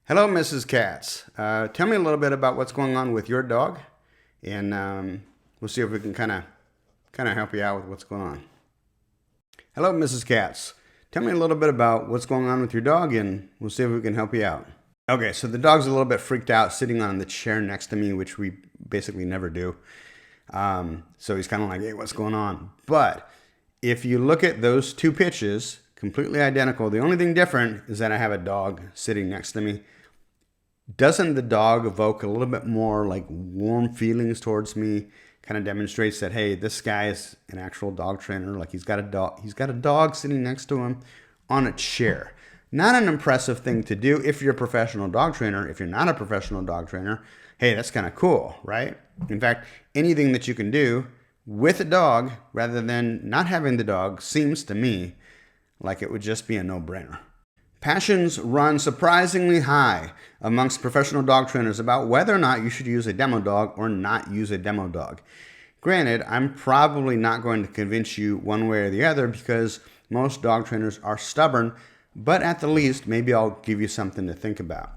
Hello, Mrs. Katz. Tell me a little bit about what's going on with your dog, and we'll see if we can kind of help you out with what's going on. Hello, Mrs. Katz. Tell me a little bit about what's going on with your dog, and we'll see if we can help you out. Okay, so the dog's a little bit freaked out, sitting on the chair next to me, which we basically never do. So he's kind of like, "Hey, what's going on?" But if you look at those two pitches, completely identical. The only thing different is that I have a dog sitting next to me. Doesn't the dog evoke a little bit more like warm feelings towards me? Kind of demonstrates that, hey, this guy is an actual dog trainer. Like he's got a dog sitting next to him on a chair. Not an impressive thing to do if you're a professional dog trainer. If you're not a professional dog trainer, hey, that's kind of cool, right? In fact, anything that you can do with a dog rather than not having the dog seems to me like it would just be a no-brainer. Passions run surprisingly high amongst professional dog trainers about whether or not you should use a demo dog or not use a demo dog. Granted, I'm probably not going to convince you one way or the other because most dog trainers are stubborn, but at the least, maybe I'll give you something to think about.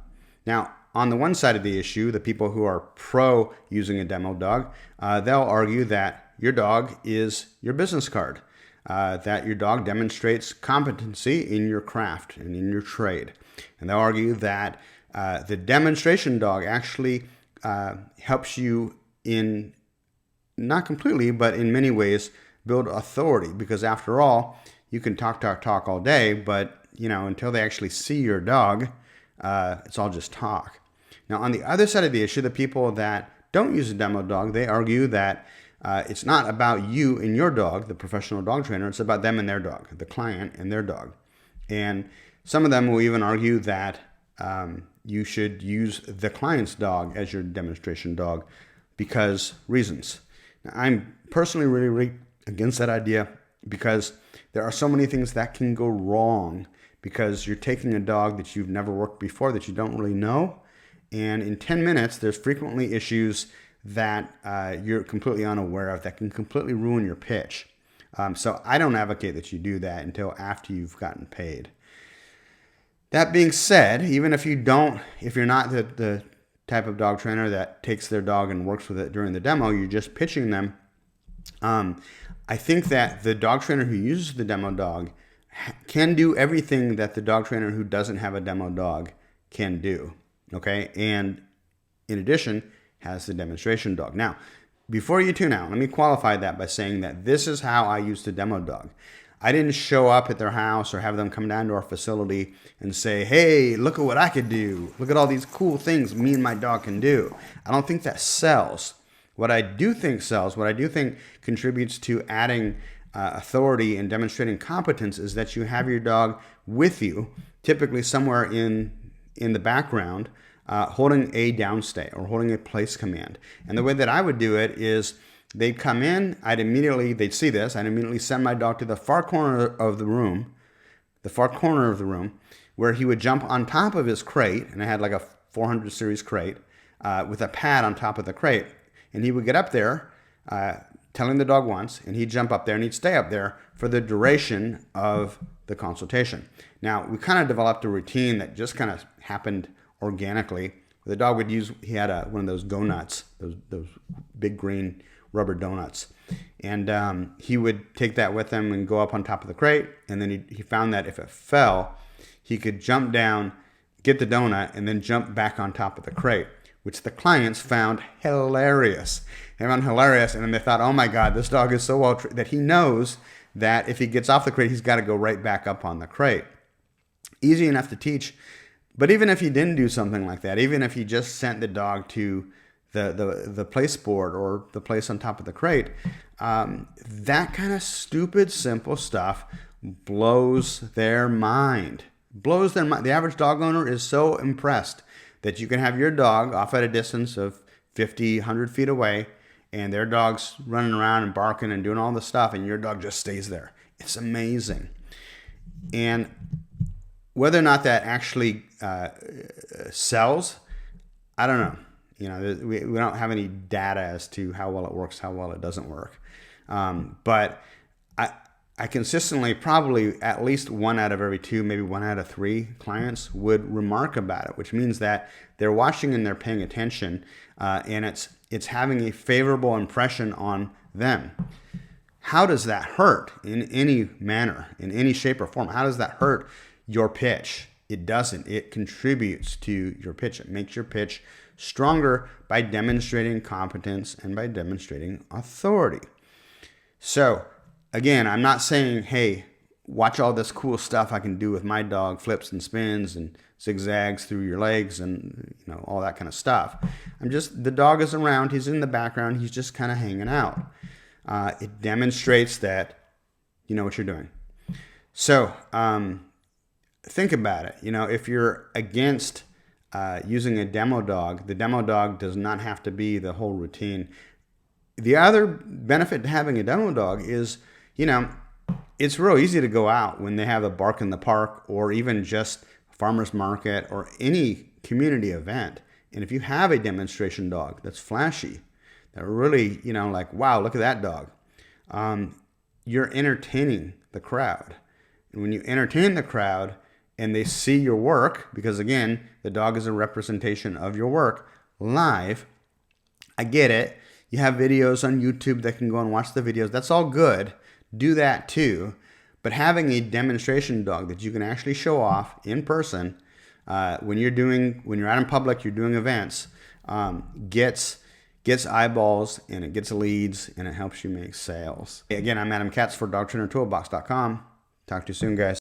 Now, on the one side of the issue, the people who are pro using a demo dog, they'll argue that your dog is your business card. That your dog demonstrates competency in your craft and in your trade. And they'll argue that the demonstration dog actually helps you in, not completely, but in many ways, build authority. Because after all, you can talk all day, but until they actually see your dog, it's all just talk. Now, on the other side of the issue, the people that don't use a demo dog, they argue that it's not about you and your dog, the professional dog trainer. It's about them and their dog, the client and their dog. And some of them will even argue that you should use the client's dog as your demonstration dog because reasons. Now, I'm personally really against that idea because there are so many things that can go wrong because you're taking a dog that you've never worked before, that you don't really know. And in 10 minutes, there's frequently issues that you're completely unaware of that can completely ruin your pitch. So I don't advocate that you do that until after you've gotten paid. That being said, even if you're not the type of dog trainer that takes their dog and works with it during the demo, you're just pitching them. I think that the dog trainer who uses the demo dog can do everything that the dog trainer who doesn't have a demo dog can do. Okay, and in addition, has the demonstration dog. Now, before you tune out, let me qualify that by saying that this is how I use the demo dog. I didn't show up at their house or have them come down to our facility and say, hey, look at what I could do. Look at all these cool things me and my dog can do. I don't think that sells. What I do think sells, what I do think contributes to adding authority and demonstrating competence is that you have your dog with you, typically somewhere in the background, holding a downstay or holding a place command. And the way that I would do it is they'd come in, they'd see this, I'd immediately send my dog to the far corner of the room, where he would jump on top of his crate, and I had like a 400 series crate, with a pad on top of the crate. And he would get up there, telling the dog once, and he'd jump up there and he'd stay up there for the duration of the consultation. Now, we kind of developed a routine that just kind of happened organically. The dog he had one of those go nuts, those big green rubber donuts. And he would take that with him and go up on top of the crate. And then he found that if it fell, he could jump down, get the donut, and then jump back on top of the crate, which the clients found hilarious. They found hilarious, and then they thought, oh my God, this dog is so well trained that he knows that if he gets off the crate, he's got to go right back up on the crate. Easy enough to teach. But even if he didn't do something like that, even if he just sent the dog to the place board or the place on top of the crate, that kind of stupid, simple stuff blows their mind. The average dog owner is so impressed that you can have your dog off at a distance of 50, 100 feet away, and their dog's running around and barking and doing all this stuff, and your dog just stays there. It's amazing. And whether or not that actually sells, I don't know. We don't have any data as to how well it works, how well it doesn't work. But I consistently, probably at least 1 out of every 2, maybe 1 out of 3 clients would remark about it, which means that they're watching and they're paying attention, and it's having a favorable impression on them. How does that hurt in any manner, in any shape or form? How does that hurt your pitch? It doesn't. It contributes to your pitch. It makes your pitch stronger by demonstrating competence and by demonstrating authority. So, again, I'm not saying, hey, watch all this cool stuff I can do with my dog, flips and spins and zigzags through your legs and, you know, all that kind of stuff. The dog is around, he's in the background, he's just kind of hanging out. It demonstrates that you know what you're doing. So, think about it. You know, if you're against using a demo dog, the demo dog does not have to be the whole routine. The other benefit to having a demo dog is, you know, it's real easy to go out when they have a bark in the park or even just farmer's market or any community event. And if you have a demonstration dog that's flashy, that really, you know, like, wow, look at that dog. You're entertaining the crowd. And when you entertain the crowd and they see your work, because again, the dog is a representation of your work live. I get it. You have videos on YouTube that can go and watch the videos. That's all good. Do that too. But having a demonstration dog that you can actually show off in person when you're out in public, you're doing events, gets eyeballs and it gets leads and it helps you make sales. Again, I'm Adam Katz for DogTrainerToolbox.com. Talk to you soon, guys.